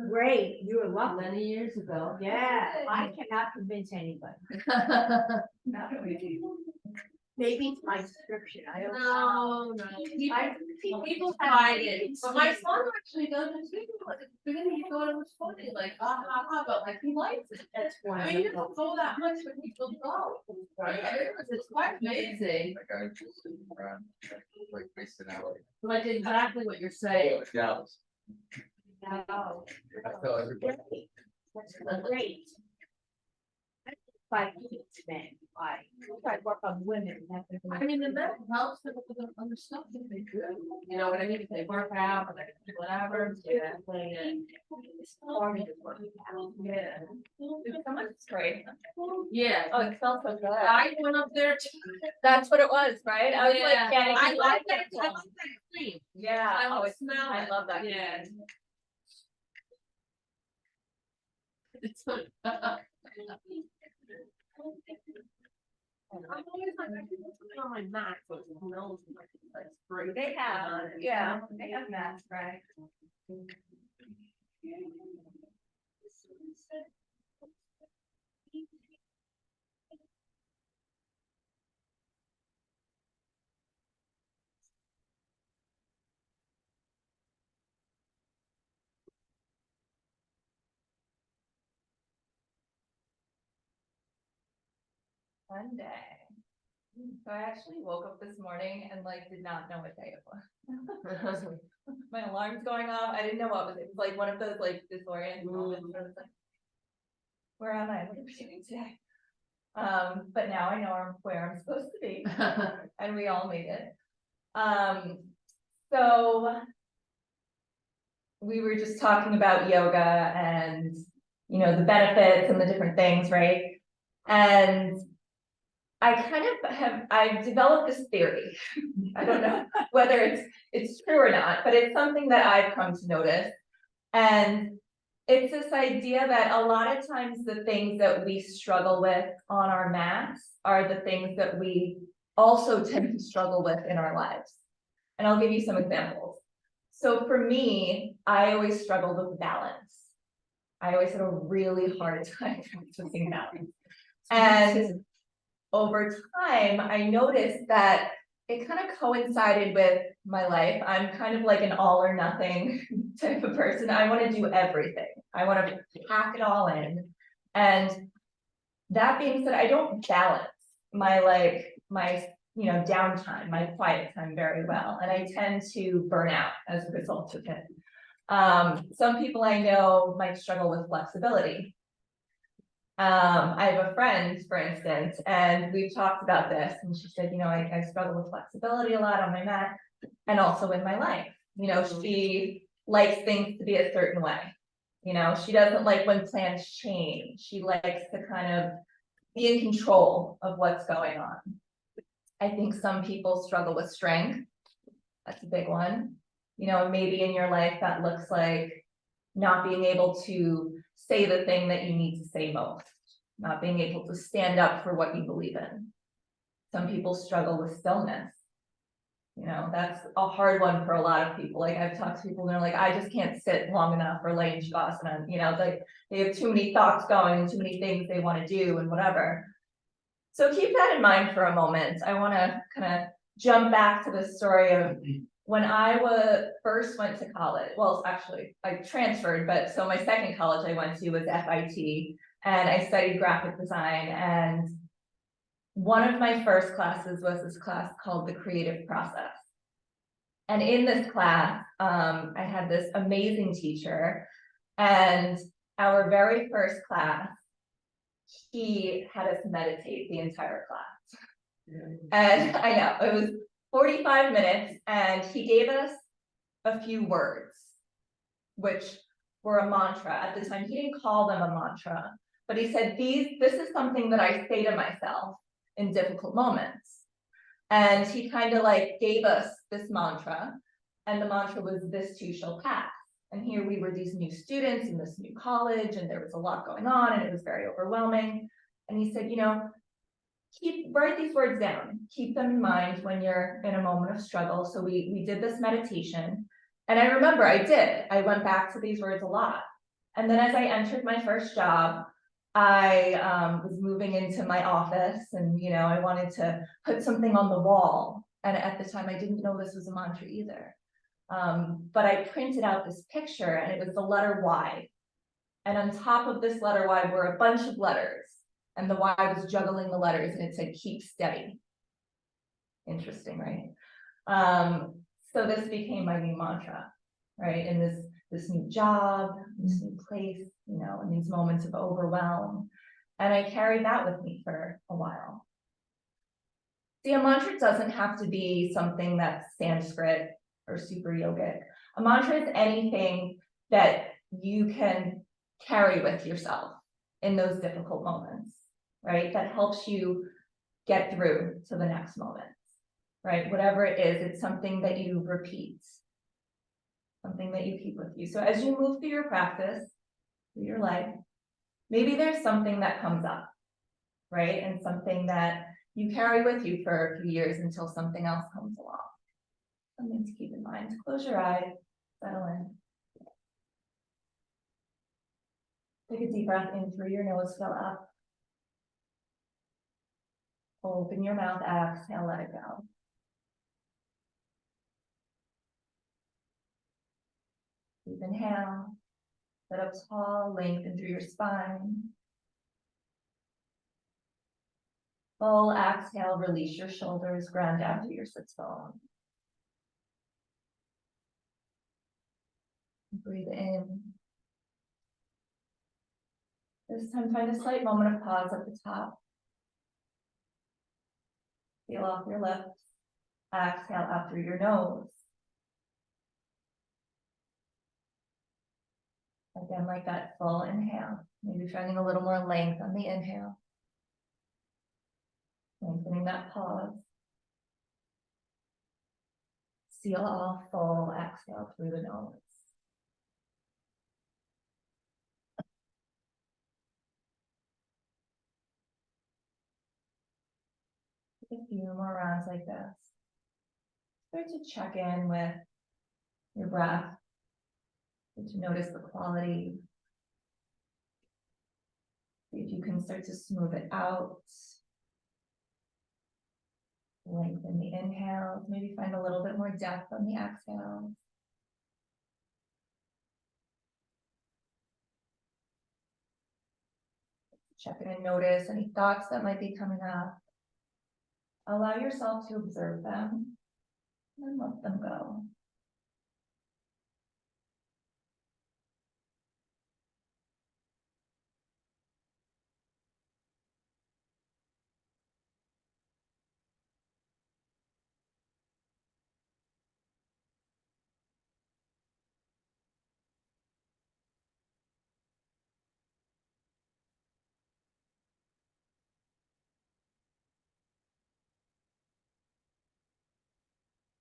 Great, you were lucky. Many years ago. Yeah, I cannot convince anybody. Maybe it's my description, I don't know. No, people find it, but my son actually doesn't speak about it. At the beginning, he thought it was funny, like, but like, he likes it. That's I why. mean, you don't go that much when people go. Right? It's quite amazing. Like I just around, like wasting hours. Like exactly what you're saying. Yeah. No. I feel everybody. Great. That's great. By men, I work on women. I mean, the mental health people don't understand if they do. You know what I mean? If they work out or they do whatever. Yeah. Yeah. Someone's great. Yeah. Oh, it felt so good. I went up there too. That's what it was, right? I was Yeah. like getting. I like that. I like that cream. Yeah. I Oh, want to it's, smell I it. love that. Yeah. It's like, I'm always like, I can put on my Mac, so it smells like spray. They have, yeah, they have masks, right? Monday. So I actually woke up this morning and like did not know what day it was. My alarm's going off. I didn't know what was it. It was like one of those like disorienting moments where it's like, where am I? What am I doing today? But now I know where I'm supposed to be, and we all made it. So we were just talking about yoga and the benefits and the different things, right? And I've developed this theory. I don't know whether it's true or not, but it's something that I've come to notice. And it's this idea that a lot of times the things that we struggle with on our mats are the things that we also tend to struggle with in our lives. And I'll give you some examples. So for me, I always struggled with balance. I always had a really hard time practicing balance. And over time, I noticed that it kind of coincided with my life. I'm kind of like an all or nothing type of person. I want to do everything. I want to pack it all in. And that being said, I don't balance my downtime, my quiet time very well. And I tend to burn out as a result of it. Some people I know might struggle with flexibility. I have a friend, for instance, and we've talked about this, and she said, I struggle with flexibility a lot on my mat and also in my life. She likes things to be a certain way. She doesn't like when plans change. She likes to kind of be in control of what's going on. I think some people struggle with strength. That's a big one. Maybe in your life that looks like not being able to say the thing that you need to say most, not being able to stand up for what you believe in. Some people struggle with stillness. That's a hard one for a lot of people. Like I've talked to people and they're like, I just can't sit long enough or lay in shavasana. Like they have too many thoughts going and too many things they want to do and whatever. So keep that in mind for a moment. I want to kind of jump back to the story of when I first went to college. Well, actually, I transferred, but so my second college I went to was FIT, and I studied graphic design. And one of my first classes was this class called the creative process. And in this class, I had this amazing teacher, and our very first class, he had us meditate the entire class. And I know it was 45 minutes, and he gave us a few words, which were a mantra. At the time, he didn't call them a mantra, but he said, this is something that I say to myself in difficult moments. And he kind of like gave us this mantra, and the mantra was, this too shall pass. And here we were, these new students in this new college, and there was a lot going on, and it was very overwhelming. And he said, write these words down, keep them in mind when you're in a moment of struggle. So we did this meditation, And I remember I went back to these words a lot. And then as I entered my first job, I was moving into my office and, you know, I wanted to put something on the wall. And at the time, I didn't know this was a mantra either. But I printed out this picture and it was the letter Y. And on top of this letter Y were a bunch of letters. And the Y was juggling the letters and it said, keep steady. Interesting, right? So this became my new mantra, right? In this new job, this new place, you know, in these moments of overwhelm. And I carried that with me for a while. See, a mantra doesn't have to be something that's Sanskrit or super yogic. A mantra is anything that you can carry with yourself in those difficult moments, right? That helps you get through to the next moment, right? Whatever it is, it's something that you repeat, something that you keep with you. So as you move through your practice, through your life, maybe there's something that comes up, right? And something that you carry with you for a few years until something else comes along. Something to keep in mind. Close your eyes, settle in. Take a deep breath in through your nose, fill up. Open your mouth, exhale, let it go. Deep inhale, sit up tall, lengthen through your spine. Full exhale, release your shoulders, ground down to your sits bone. Breathe in. This time, find a slight moment of pause at the top. Feel off your lips. Exhale out through your nose. Again, like that full inhale. Maybe finding a little more length on the inhale. Lengthening that pause. Seal off, full exhale through the nose. Take a few more rounds like this. Start to check in with your breath. Start to notice the quality. See if you can start to smooth it out. Lengthen the inhales. Maybe find a little bit more depth on the exhale. Check in and notice any thoughts that might be coming up. Allow yourself to observe them and let them go.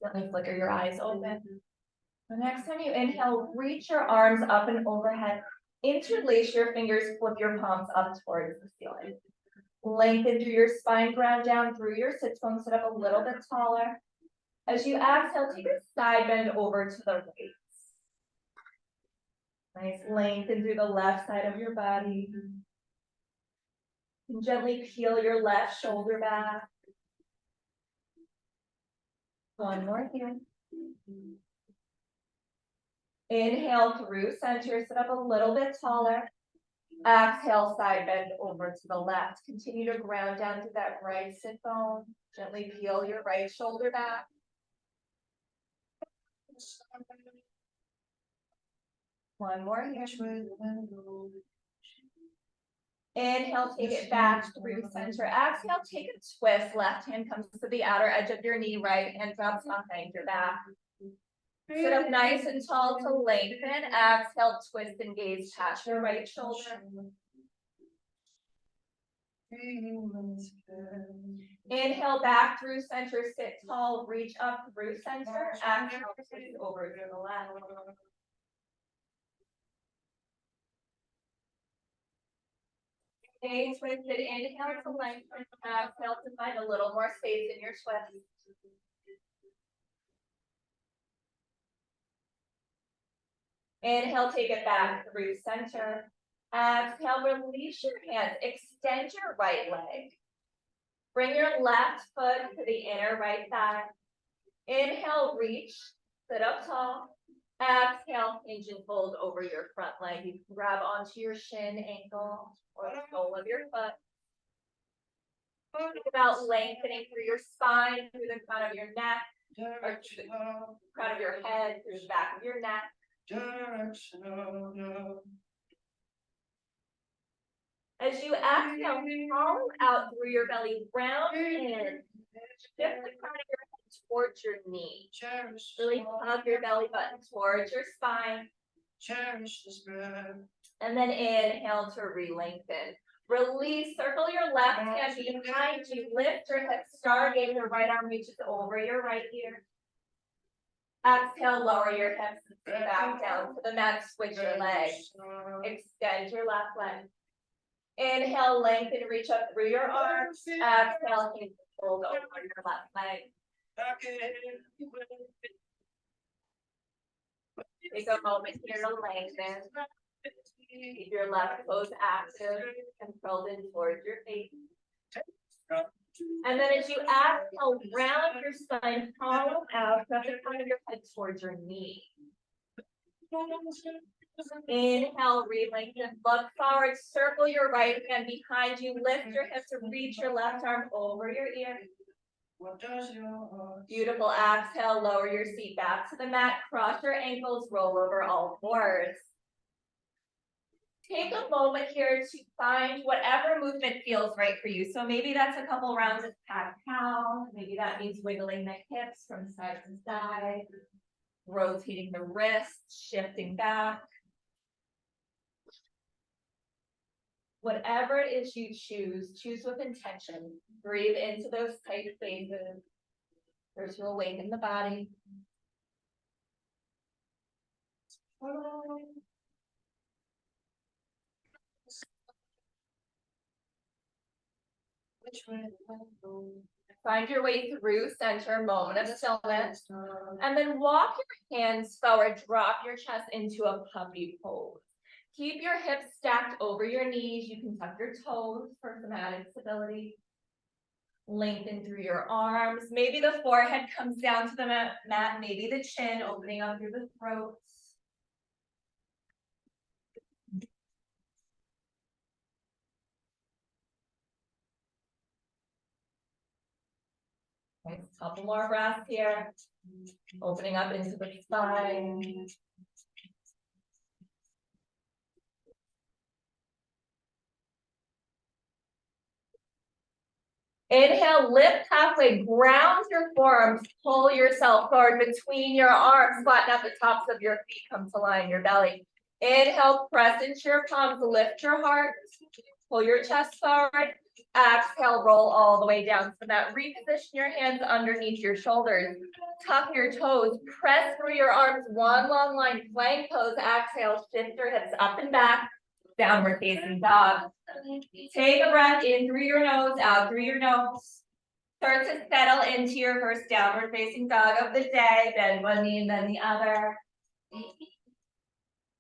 Gently flicker your eyes open. The next time you inhale, reach your arms up and overhead. Interlace your fingers, flip your palms up towards the ceiling. Lengthen through your spine, ground down through your sits bones, sit up a little bit taller. As you exhale, take a side bend over to the right. Nice lengthen through the left side of your body. And gently peel your left shoulder back. One more here. Inhale through center, sit up a little bit taller. Exhale, side bend over to the left. Continue to ground down to that right sit bone. Gently peel your right shoulder back. One more here. Inhale, take it back through center. Exhale, take a twist. Left hand comes to the outer edge of your knee. Right hand drops behind your back. Sit up nice and tall to lengthen. Exhale, twist and gaze past your right shoulder. Inhale back through center, sit tall, reach up through center. Exhale, twist over to the left. Stay twisted. Inhale to lengthen. Exhale to find a little more space in your twist. Inhale, take it back through center. Exhale, release your hands, extend your right leg. Bring your left foot to the inner right thigh. Inhale, reach, sit up tall. Exhale, hinge and fold over your front leg. You can grab onto your shin, ankle, or the sole of your foot. Think about lengthening through your spine, through the crown of your neck, or through the crown of your head, through the back of your neck. As you exhale, hollow out through your belly, round in. Shift the crown of your head towards your knee. Really hug your belly button towards your spine. And then inhale to re-lengthen. Release, circle your left hand behind you, lift your hips, stargaze, your right arm reaches over your right ear. Exhale, lower your hips and sit back down to the mat, switch your legs. Extend your left leg. Inhale, lengthen, reach up through your arms. Exhale, hinge, fold over your left leg. Take a moment here to lengthen. Keep your left toes active and curled in towards your face. And then as you exhale, round your spine, hollow out, drop the front of your head towards your knee. Inhale, re-lengthen, look forward, circle your right hand behind you, lift your hips to reach your left arm over your ear. Beautiful, exhale, lower your seat back to the mat, cross your ankles, roll over all fours. Take a moment here to find whatever movement feels right for you. So maybe that's a couple rounds of cat-cow, maybe that means wiggling the hips from side to side, rotating the wrists, shifting back. Whatever it is you choose, choose with intention. Breathe into those tight spaces. First, to awaken the body. Find your way through center, moment of stillness. And then walk your hands forward, drop your chest into a puppy pose. Keep your hips stacked over your knees. You can tuck your toes for some added stability. Lengthen through your arms. Maybe the forehead comes down to the mat, maybe the chin opening up through the throat. Nice, couple more breaths here. Opening up into the spine. Inhale, lift halfway, ground your forearms, pull yourself forward between your arms, flatten out the tops of your feet, come to lie in your belly. Inhale, press into your palms, lift your heart, pull your chest forward. Exhale, roll all the way down to the mat. Reposition your hands underneath your shoulders. Tuck your toes, press through your arms, one long line, plank pose. Exhale, shift your hips up and back, downward facing dog. Take a breath in through your nose, out through your nose. Start to settle into your first downward facing dog of the day. Bend one knee and then the other.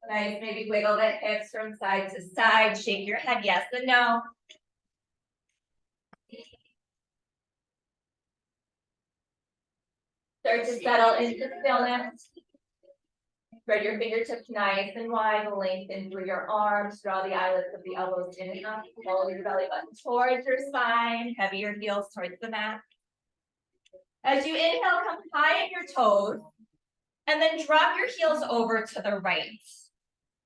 Nice, maybe wiggle the hips from side to side. Shake your head yes and no. Start to settle into stillness. Spread your fingertips nice and wide, lengthen through your arms, draw the eyelids of the elbows in and up, roll your belly button towards your spine, heavy your heels towards the mat. As you inhale, come high in your toes, and then drop your heels over to the right.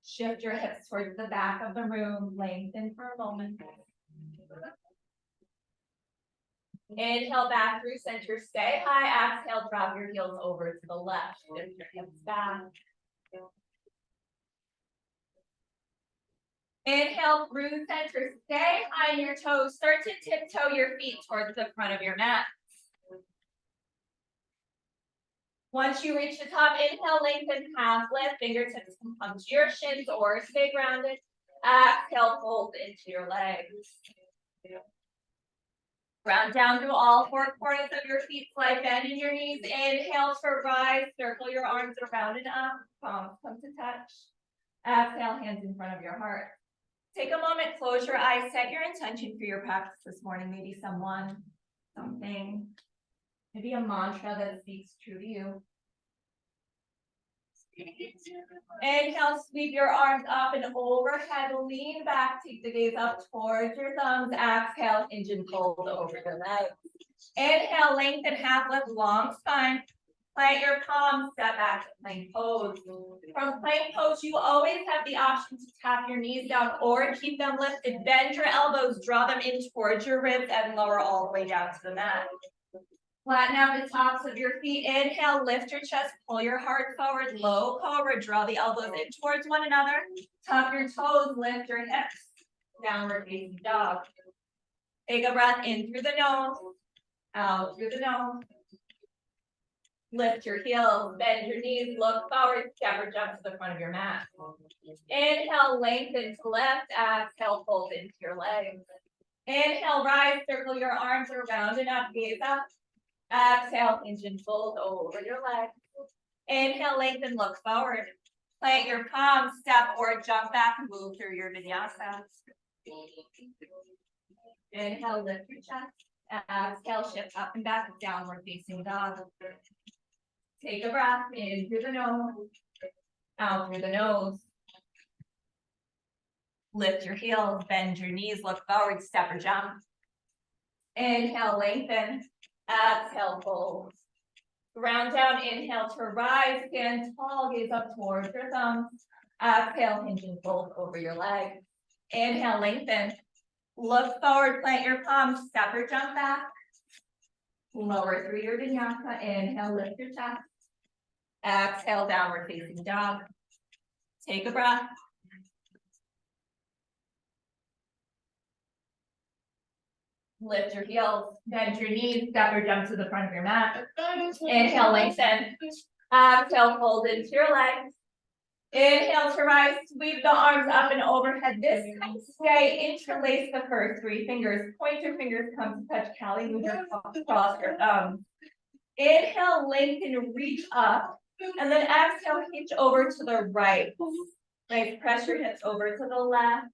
Shift your hips towards the back of the room, lengthen for a moment. Inhale back through center, stay high. Exhale, drop your heels over to the left, shift your hips back. Inhale through center, stay high in your toes. Start to tiptoe your feet towards the front of your mat. Once you reach the top, inhale, lengthen, half lift. Fingertips can come to your shins or stay grounded. Exhale, fold into your legs. Round down through all four corners of your feet, slide bend in your knees, inhale to rise, circle your arms around and up, palms come to touch. Exhale, hands in front of your heart. Take a moment, close your eyes, set your intention for your practice this morning, maybe someone, something, maybe a mantra that speaks true to you. Inhale, sweep your arms up and overhead, lean back, take the gaze up towards your thumbs. Exhale, hinge and fold over your legs. Inhale, lengthen half lift, long spine. Plant your palms, step back to plank pose. From plank pose, you always have the option to tap your knees down or keep them lifted. Bend your elbows, draw them in towards your ribs and lower all the way down to the mat. Flatten out the tops of your feet. Inhale, lift your chest, pull your heart forward, low cobra, draw the elbows in towards one another. Tuck your toes, lift your hips. Downward facing dog. Take a breath in through the nose, out through the nose. Lift your heels, bend your knees, look forward, step or jump to the front of your mat. Inhale, lengthen to left, exhale, fold into your legs. Inhale, rise, circle your arms around and up, gaze up. Exhale, hinge and fold over your legs. Inhale, lengthen, look forward. Plant your palms, step or jump back, move through your vinyasa. Inhale, lift your chest. Exhale, shift up and back, downward facing dog. Take a breath in through the nose, out through the nose. Lift your heels, bend your knees, look forward, step or jump. Inhale, lengthen. Exhale, fold. Round down, inhale to rise, stand tall, gaze up towards your thumbs. Exhale, hinge and fold over your legs. Inhale, lengthen. Look forward, plant your palms, step or jump back. Lower through your vinyasa. Inhale, lift your chest. Exhale, downward facing dog. Take a breath. Lift your heels, bend your knees, step or jump to the front of your mat. Inhale, lengthen. Exhale, fold into your legs. Inhale to rise, sweep the arms up and overhead. This time, stay, interlace the first three fingers. Point your fingers, come to touch, Callie, move your cross your thumbs. Inhale, lengthen, reach up. And then exhale, hitch over to the right. Nice, press your hips over to the left.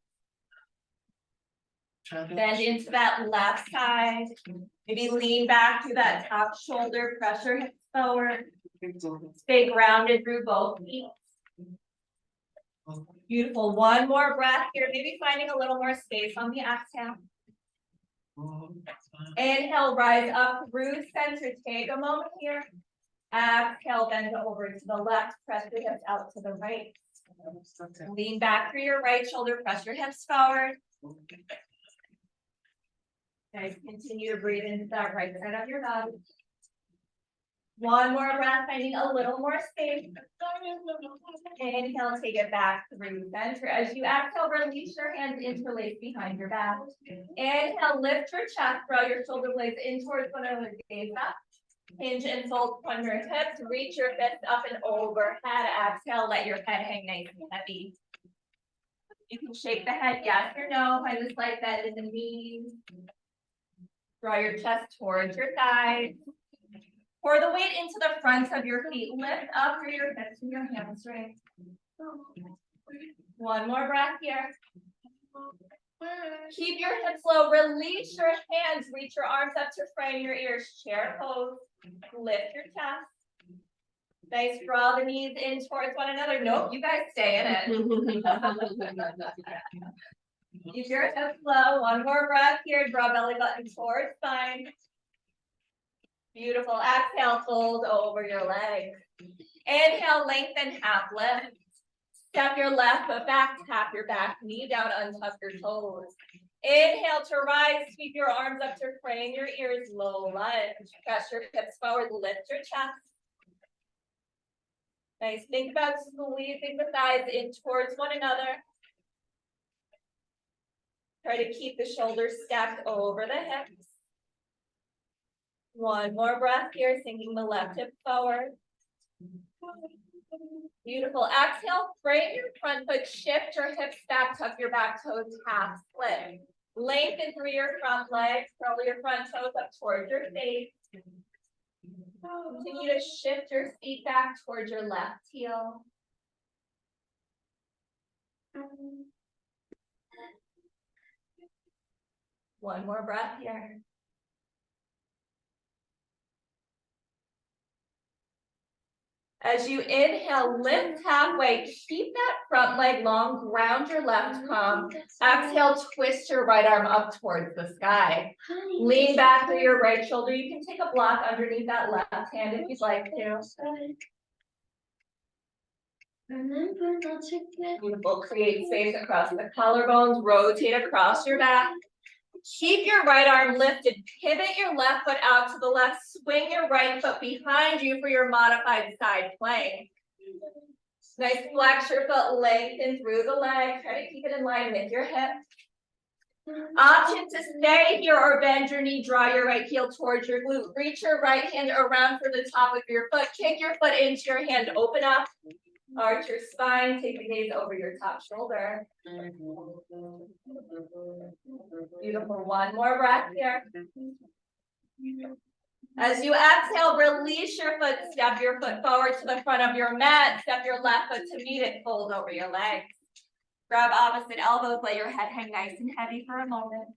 Bend into that left side. Maybe lean back to that top shoulder, press your hips forward. Stay grounded through both feet. Beautiful. One more breath here. Maybe finding a little more space on the exhale. Inhale, rise up through center. Take a moment here. Exhale, bend over to the left. Press your hips out to the right. Lean back through your right shoulder. Press your hips forward. Guys, continue to breathe into that right side of your body. One more breath, finding a little more space. Inhale, take it back through center. As you exhale, release your hands, interlace behind your back. Inhale, lift your chest, draw your shoulder blades in towards one another, gaze up. Hinge and fold from your hips, reach your fists up and overhead. Exhale, let your head hang nice and heavy. You can shake the head yes or no, find a slight bend in the knees. Draw your chest towards your thighs. Pour the weight into the fronts of your feet. Lift up through your hips and your hamstrings. One more breath here. Keep your hips low. Release your hands. Reach your arms up to frame your ears. Chair pose. Lift your chest. Nice. Draw the knees in towards one another. Nope, you guys stay in it. Keep your hips low. One more breath here. Draw belly button towards spine. Beautiful. Exhale, fold over your legs. Inhale, lengthen, half lift. Step your left foot back, tap your back knee down, untuck your toes. Inhale to rise, sweep your arms up to frame your ears, low lunge. Press your hips forward, lift your chest. Nice. Think about squeezing the thighs in towards one another. Try to keep the shoulders stacked over the hips. One more breath here, sinking the left hip forward. Beautiful. Exhale, frame your front foot, shift your hips back, tuck your back toes, half split. Lengthen through your front legs, curl your front toes up towards your face. Continue to shift your feet back towards your left heel. One more breath here. As you inhale, lift halfway, keep that front leg long, ground your left palm. Exhale, twist your right arm up towards the sky. Lean back through your right shoulder. You can take a block underneath that left hand if you'd like to. Beautiful. Create space across the collarbones. Rotate across your back. Keep your right arm lifted. Pivot your left foot out to the left. Swing your right foot behind you for your modified side plank. Nice. Flex your foot, lengthen through the leg. Try to keep it in line with your hip. Option to stay here or bend your knee. Draw your right heel towards your glute. Reach your right hand around for the top of your foot. Kick your foot into your hand. Open up. Arch your spine, take the gaze over your top shoulder. Beautiful. One more breath here. As you exhale, release your foot, step your foot forward to the front of your mat, step your left foot to meet it, fold over your legs. Grab opposite elbows, let your head hang nice and heavy for a moment.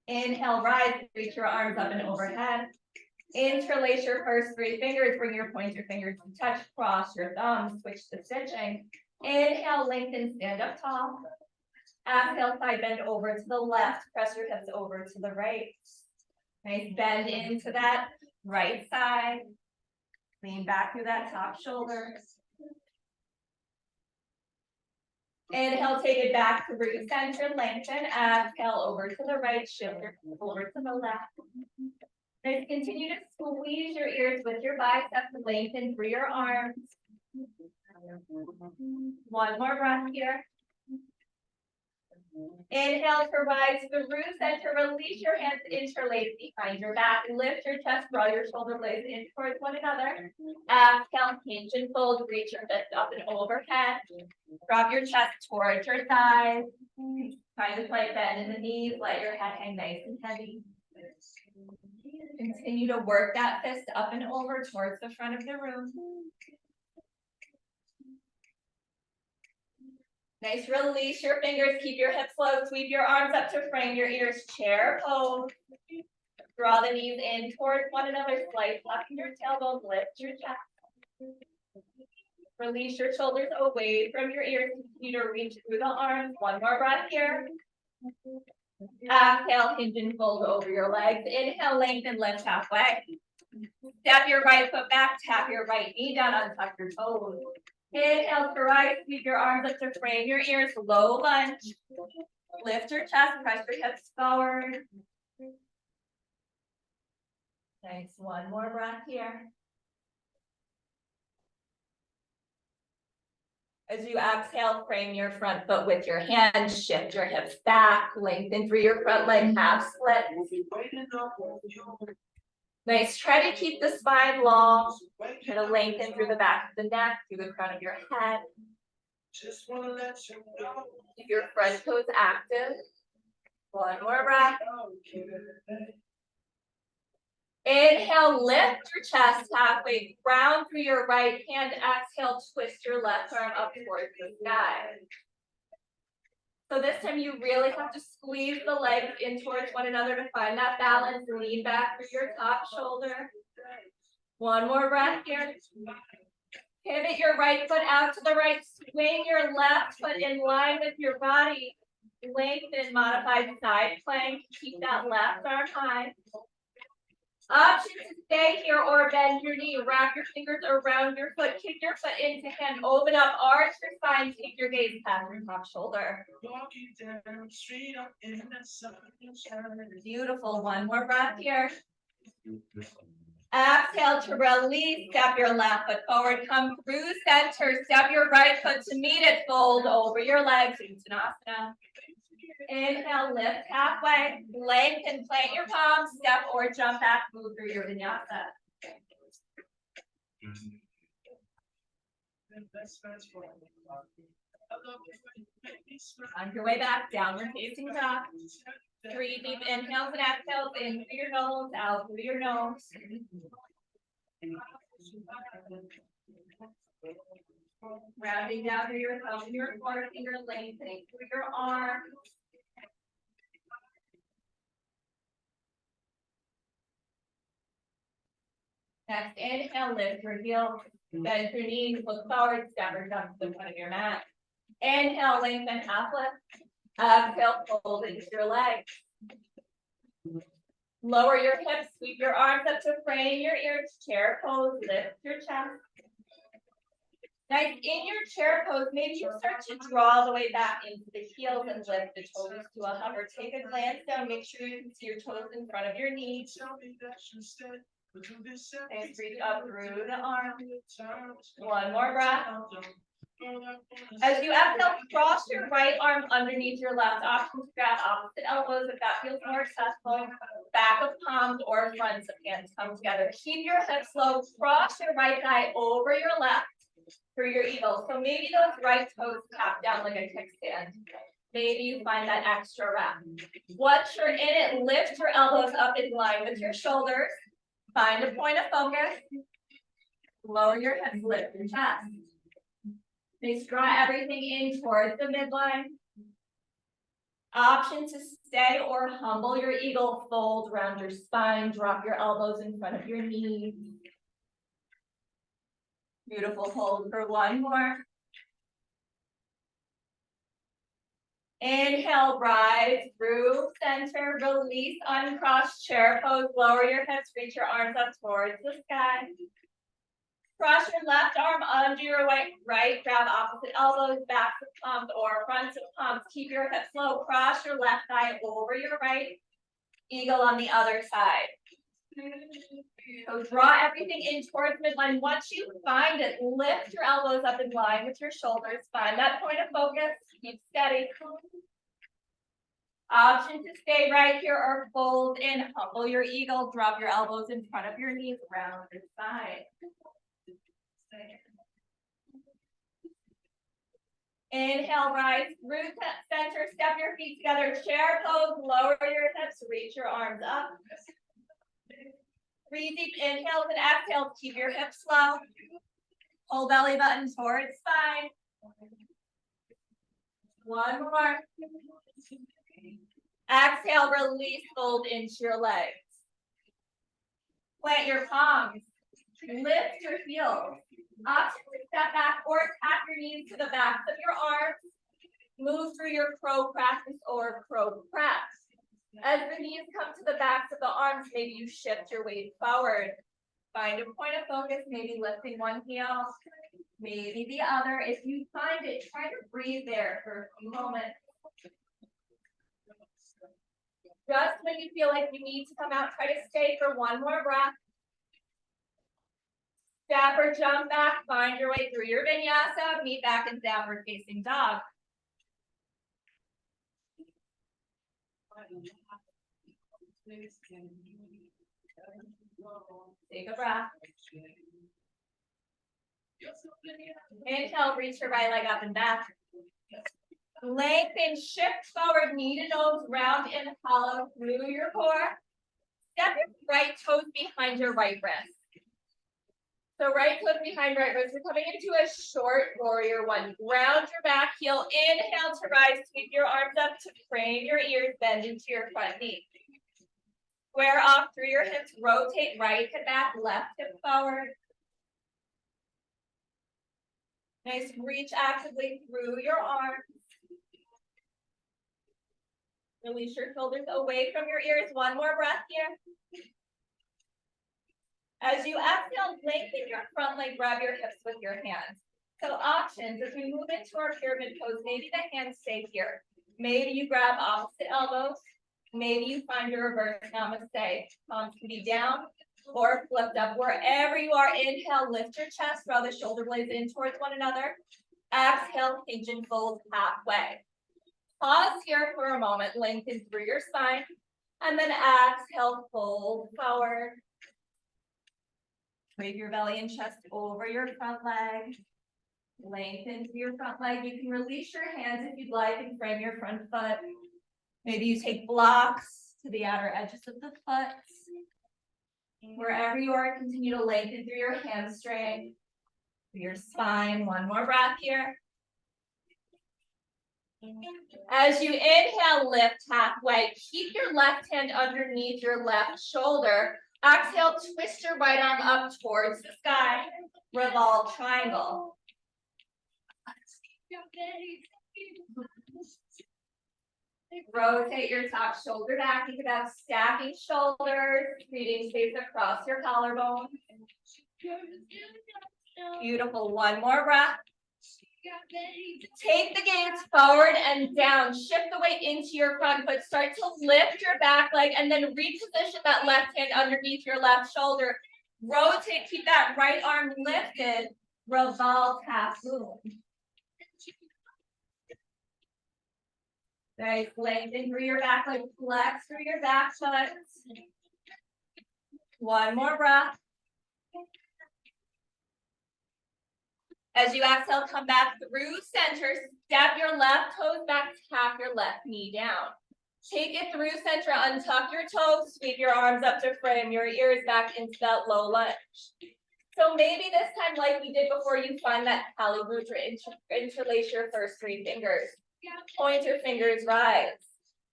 Inhale, rise, reach your arms up and overhead. Interlace your first three fingers, bring your pointer fingers to touch, cross your thumbs, switch to stitching. Inhale, lengthen, stand up tall. Exhale, side bend over to the left, press your hips over to the right. Nice bend into that right side. Lean back through that top shoulder. Inhale, take it back to root center, lengthen. Exhale, over to the right, shift over to the left. Nice. Continue to squeeze your ears with your biceps, lengthen through your arms. One more breath here. Inhale to rise through center, release your hands, interlace behind your back, lift your chest, draw your shoulder blades in towards one another. Exhale, hinge and fold, reach your fists up and overhead. Drop your chest towards your thighs. Find a slight bend in the knees, let your head hang nice and heavy. Continue to work that fist up and over towards the front of the room. Nice. Release your fingers. Keep your hips low. Sweep your arms up to frame your ears. Chair pose. Draw the knees in towards one another. Slight flex in your tailbone. Lift your chest. Release your shoulders away from your ears. Continue to reach through the arms. One more breath here. Exhale, hinge and fold over your legs. Inhale, lengthen, lift halfway. Step your right foot back, tap your right knee down, untuck your toes. Inhale to rise, sweep your arms up to frame your ears, low lunge. Lift your chest, press your hips forward. Nice, one more breath here. As you exhale, frame your front foot with your hands, shift your hips back, lengthen through your front leg, half split. Nice, try to keep the spine long. Try to lengthen through the back of the neck, through the crown of your head. Keep your front toes active. One more breath. Inhale, lift your chest halfway, ground through your right hand. Exhale, twist your left arm up towards the sky. So this time you really have to squeeze the legs in towards one another to find that balance. Lean back through your top shoulder. One more breath here. Pivot your right foot out to the right. Swing your left foot in line with your body. Lengthen, modified side plank. Keep that left arm high. Option to stay here or bend your knee. Wrap your fingers around your foot. Kick your foot into hand. Open up, arch your spine. Take your gaze past your top shoulder. Beautiful. One more breath here. Exhale to release. Step your left foot forward. Come through center. Step your right foot to meet it. Fold over your legs. Uttanasana. Inhale, lift halfway, lengthen, plant your palms, step or jump back, move through your vinyasa. On your way back, downward facing dog. 3 deep inhales and exhales in through your nose, out through your nose. Rounding down through your thumb and your forefinger, lengthening through your arm. Next, inhale, lift your heels, bend your knees, look forward, step or jump to the front of your mat. Inhale, lengthen half lift. Exhale, fold into your legs. Lower your hips, sweep your arms up to frame your ears, chair pose, lift your chest. Nice, in your chair pose, maybe you start to draw the way back into the heels and lift the toes to a hover. Take a glance down, make sure you can see your toes in front of your knees. And reach up through the arm. One more breath. As you exhale, cross your right arm underneath your left. Option to grab opposite elbows if that feels more accessible. Back of palms or fronts of hands come together. Keep your hips low. Cross your right thigh over your left for your eagle. So maybe those right toes tap down like a kickstand. Maybe you find that extra rep. Once you're in it, lift your elbows up in line with your shoulders. Find a point of focus. Lower your hips, lift your chest. Please draw everything in towards the midline. Option to stay or humble your eagle, fold around your spine, drop your elbows in front of your knees. Beautiful, hold for one more. Inhale, rise through center, release, uncross chair pose, lower your hips, reach your arms up towards the sky. Cross your left arm under your right, grab opposite elbows, backs of palms or fronts of palms. Keep your hips low, cross your left thigh over your right, eagle on the other side. So draw everything in towards midline. Once you find it, lift your elbows up in line with your shoulders. Find that point of focus, keep steady. Option to stay right here or fold in, humble your eagle, drop your elbows in front of your knees, round your side. Inhale, rise through center, step your feet together, chair pose, lower your hips, reach your arms up. 3 deep inhales and exhales, keep your hips low. Pull belly button towards spine. One more. Exhale, release, fold into your legs. Plant your palms. Lift your heels. Option to step back or tap your knees to the backs of your arms. Move through your crow practice or crow press. As the knees come to the backs of the arms, maybe you shift your weight forward. Find a point of focus, maybe lifting one heel, maybe the other. If you find it, try to breathe there for a few moments. Just when you feel like you need to come out, try to stay for one more breath. Step or jump back, find your way through your vinyasa, meet back in downward facing dog. Take a breath. Inhale, reach your right leg up and back. Lengthen, shift forward, knee to nose, round and hollow through your core. Step your right toes behind your right wrist. So right foot behind right wrist. We're coming into a short warrior one. Ground your back heel. Inhale to rise. Sweep your arms up to frame your ears. Bend into your front knee. Square off through your hips. Rotate right hip back, left hip forward. Nice. Reach actively through your arms. Release your shoulders away from your ears. One more breath here. As you exhale, lengthen your front leg, grab your hips with your hands. So options, as we move into our pyramid pose, maybe the hands stay here. Maybe you grab opposite elbows. Maybe you find your reverse namaste. Palms can be down or flipped up. Wherever you are, inhale, lift your chest, draw the shoulder blades in towards one another. Exhale, hinge and fold halfway. Pause here for a moment, lengthen through your spine, and then exhale, fold forward. Wave your belly and chest over your front leg. Lengthen through your front leg. You can release your hands if you'd like and frame your front foot. Maybe you take blocks to the outer edges of the foot. Wherever you are, continue to lengthen through your hamstring, through your spine. One more breath here. As you inhale, lift halfway. Keep your left hand underneath your left shoulder. Exhale, twist your right arm up towards the sky. Revolve triangle. Rotate your top shoulder back. Think about stacking shoulders, creating space across your collarbone. Beautiful. One more breath. Take the gaze forward and down. Shift the weight into your front foot. Start to lift your back leg and then reposition that left hand underneath your left shoulder. Rotate. Keep that right arm lifted. Revolve half moon. Nice. Lengthen through your back leg. Flex through your back foot. One more breath. As you exhale, come back through center. Step your left toes back, tap your left knee down. Take it through center, untuck your toes, sweep your arms up to frame your ears back into that low lunge. So maybe this time, like we did before, you find that Kali Mudra, interlace your first three fingers. Pointer fingers rise.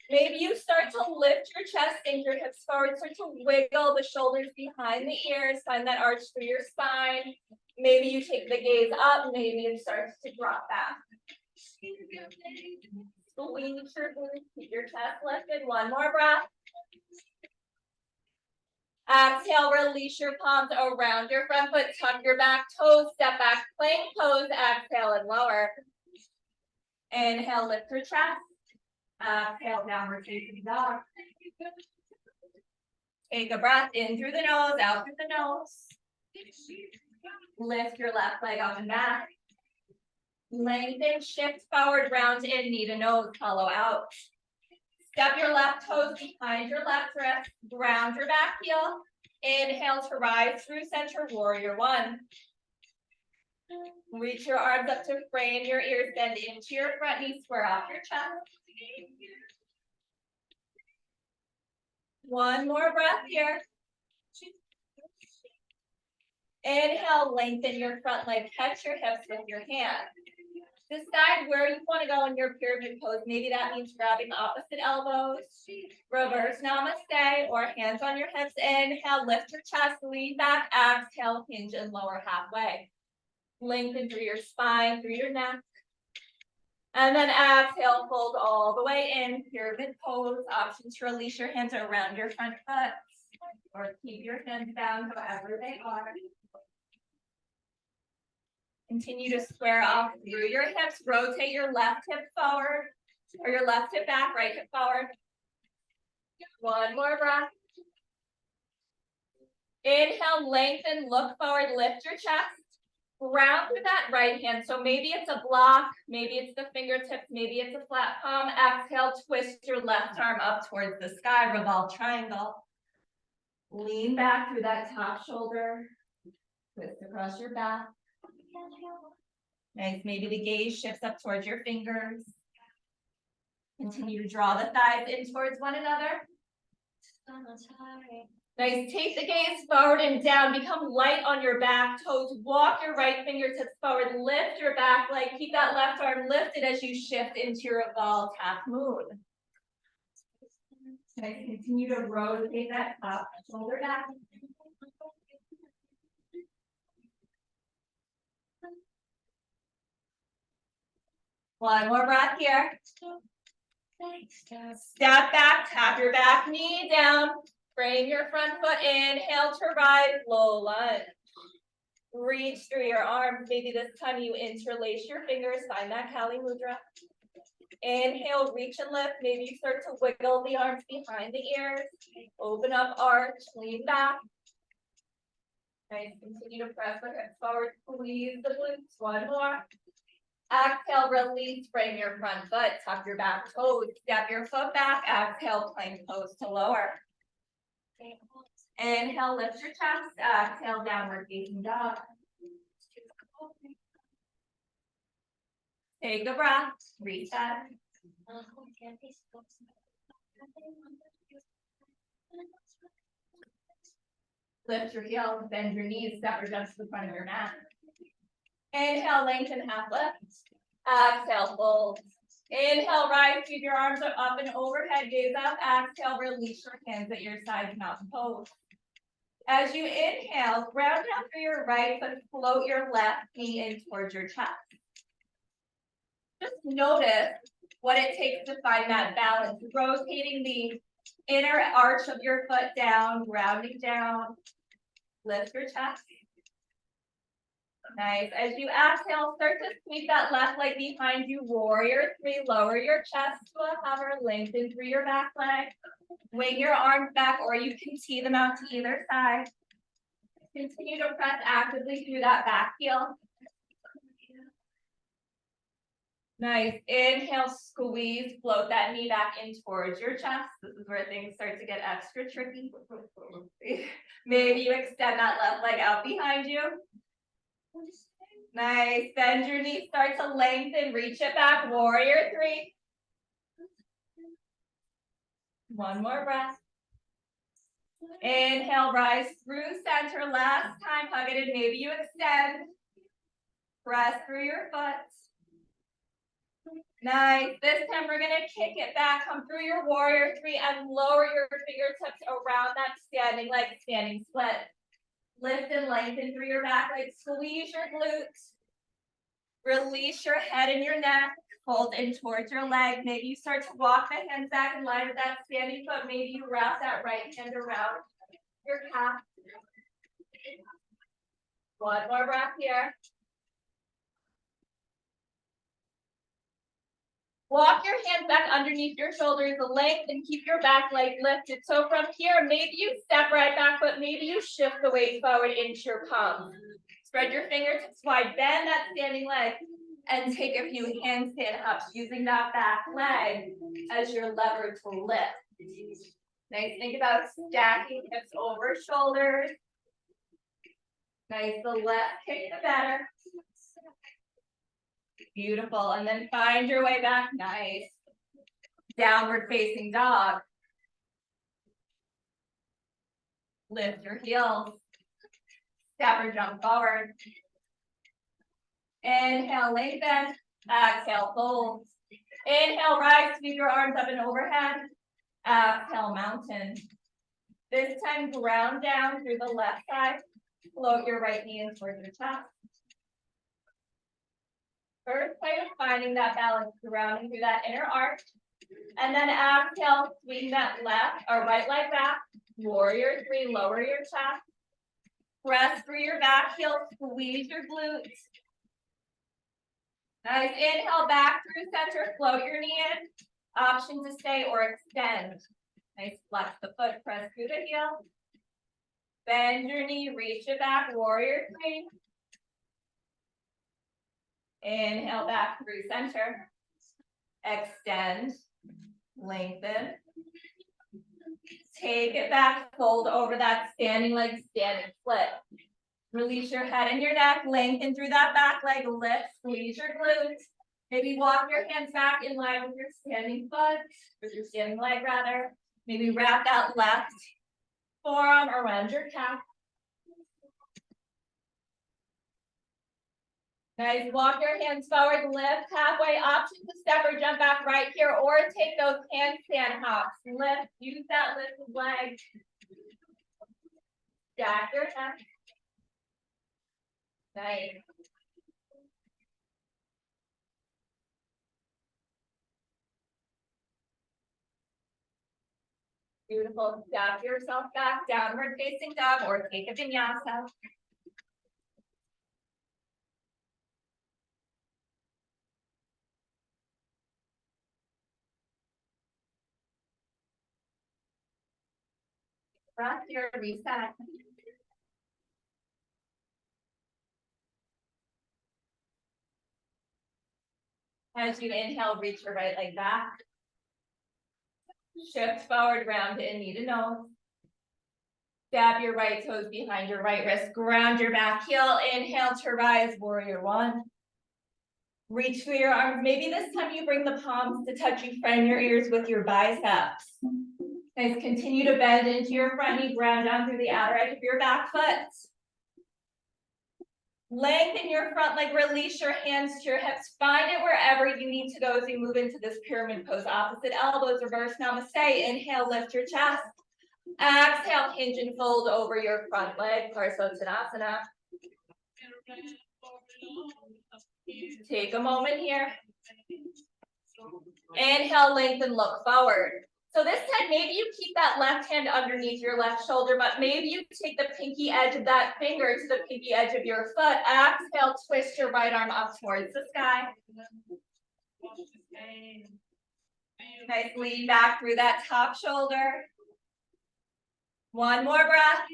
Maybe you start to lift your chest, sink your hips forward, start to wiggle the shoulders behind the ears, find that arch through your spine. Maybe you take the gaze up, maybe it starts to drop back. Squeeze your glutes, keep your chest lifted. One more breath. Exhale, release your palms around your front foot, tuck your back toes, step back, plank pose, exhale and lower. Inhale, lift your chest. Exhale, downward facing dog. Take a breath in through the nose, out through the nose. Lift your left leg up and back. Lengthen, shift forward, round in, knee to nose, hollow out. Step your left toes behind your left wrist, ground your back heel. Inhale to rise through center, warrior one. Reach your arms up to frame your ears, bend into your front knee, square off your chest. One more breath here. Inhale, lengthen your front leg, catch your hips with your hand. Decide where you want to go in your pyramid pose. Maybe that means grabbing opposite elbows, reverse namaste, or hands on your hips. Inhale, lift your chest, lean back, exhale, hinge and lower halfway. Lengthen through your spine, through your neck. And then exhale, fold all the way in, pyramid pose. Option to release your hands around your front foot, or keep your hands down however they are. Continue to square off through your hips. Rotate your left hip forward, or your left hip back, right hip forward. One more breath. Inhale, lengthen, look forward, lift your chest. Ground through that right hand. So maybe it's a block, maybe it's the fingertips, maybe it's a flat palm. Exhale, twist your left arm up towards the sky, revolve triangle. Lean back through that top shoulder. Twist across your back. Nice. Maybe the gaze shifts up towards your fingers. Continue to draw the thighs in towards one another. Nice. Take the gaze forward and down. Become light on your back toes. Walk your right fingertips forward. Lift your back leg. Keep that left arm lifted as you shift into your evolved half moon. Nice. Continue to rotate that top shoulder back. One more breath here. Step back, tap your back knee down. Frame your front foot. Inhale to rise, low lunge. Reach through your arms. Maybe this time you interlace your fingers. Find that Kali Mudra. Inhale, reach and lift. Maybe you start to wiggle the arms behind the ears. Open up, arch, lean back. Nice. Continue to press the hips forward. Squeeze the glutes. One more. Exhale, release, frame your front foot, tuck your back toes, step your foot back, exhale, plank pose to lower. Inhale, lift your chest, exhale, downward facing dog. Take a breath, reset. Lift your heels, bend your knees, step or jump to the front of your mat. Inhale, lengthen half lift. Exhale, fold. Inhale, rise, keep your arms up and overhead, gaze up. Exhale, release your hands at your sides, mountain pose. As you inhale, ground down through your right foot, float your left knee in towards your chest. Just notice what it takes to find that balance, rotating the inner arch of your foot down, grounding down, lift your chest. Nice. As you exhale, start to sweep that left leg behind you, warrior three, lower your chest to a hover, lengthen through your back leg, wing your arms back, or you can tee them out to either side. Continue to press actively through that back heel. Nice. Inhale, squeeze, float that knee back in towards your chest. This is where things start to get extra tricky. Maybe you extend that left leg out behind you. Nice. Bend your knees, start to lengthen, reach it back, warrior three. One more breath. Inhale, rise through center. Last time, hug it in. Maybe you extend. Press through your foot. Nice. This time we're gonna kick it back, come through your warrior three and lower your fingertips around that standing leg, standing split. Lift and lengthen through your back leg, squeeze your glutes. Release your head and your neck, fold in towards your leg. Maybe you start to walk the hands back in line with that standing foot. Maybe you wrap that right hand around your calf. One more breath here. Walk your hands back underneath your shoulders, the length, and keep your back leg lifted. So from here, maybe you step right back, but maybe you shift the weight forward into your palms. Spread your fingertips wide, bend that standing leg, and take a few handstand ups using that back leg as your lever to lift. Nice. Think about stacking hips over shoulders. Nice. The left kick, the better. Beautiful. And then find your way back. Nice. Downward facing dog. Lift your heels. Step or jump forward. Inhale, lengthen. Exhale, fold. Inhale, rise, sweep your arms up and overhead. Exhale, mountain. This time, ground down through the left side. Float your right knee in towards your chest. First part of finding that balance, grounding through that inner arch. And then exhale, swing that left or right leg back. Warrior three, lower your chest. Press through your back heel, squeeze your glutes. Nice. Inhale back through center, float your knee in. Option to stay or extend. Nice. Flex the foot, press through the heel. Bend your knee, reach it back, warrior three. Inhale back through center. Extend, lengthen. Take it back, fold over that standing leg, standing split. Release your head and your neck, lengthen through that back leg, lift, squeeze your glutes. Maybe walk your hands back in line with your standing foot, with your standing leg rather. Maybe wrap that left forearm around your calf. Nice. Walk your hands forward, lift halfway, option to step or jump back right here, or take those handstand hops. Lift, use that lifted leg. Stack your neck. Nice. Beautiful. Step yourself back, downward facing dog, or take a vinyasa. Breath here, reset. As you inhale, reach your right leg back. Shift forward, round it, knee to nose. Stab your right toes behind your right wrist. Ground your back heel. Inhale to rise, warrior one. Reach through your arms. Maybe this time you bring the palms to touch your front of your ears with your biceps. Nice. Continue to bend into your front knee, ground down through the outer edge of your back foot. Lengthen your front leg, release your hands to your hips. Find it wherever you need to go as you move into this pyramid pose. Opposite elbows, reverse namaste. Inhale, lift your chest. Exhale, hinge and fold over your front leg, Parsvottanasana. Take a moment here. Inhale, lengthen, look forward. So this time, maybe you keep that left hand underneath your left shoulder, but maybe you take the pinky edge of that finger to the pinky edge of your foot. Exhale, twist your right arm up towards the sky. Nice, lean back through that top shoulder. One more breath.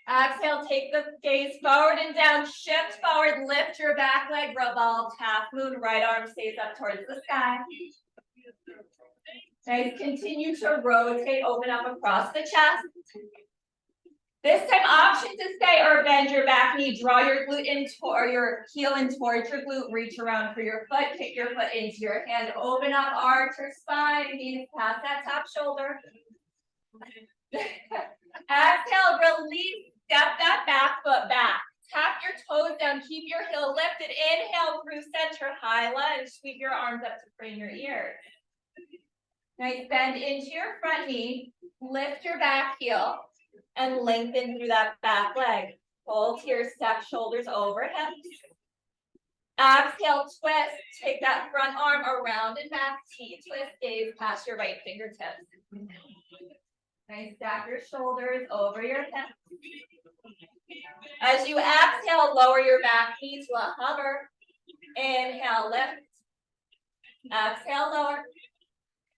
Exhale, take the gaze forward and down, shift forward, lift your back leg, revolve half moon, right arm stays up towards the sky. Nice, continue to rotate, open up across the chest. This time, option to stay or bend your back knee, draw your glute into or your heel in towards your glute, reach around for your foot, kick your foot into your hand, open up, arch your spine, knees past that top shoulder. Exhale, release. Step that back foot back. Tap your toes down. Keep your heel lifted. Inhale through center. High lunge. Sweep your arms up to frame your ears. Nice. Bend into your front knee. Lift your back heel. And lengthen through that back leg. Hold here. Step shoulders over hips. Exhale. Twist. Take that front arm around and back. T-twist. Gaze past your right fingertips. Nice. Stack your shoulders over your hips. As you exhale, lower your back knee to a hover. Inhale, lift. Exhale, lower.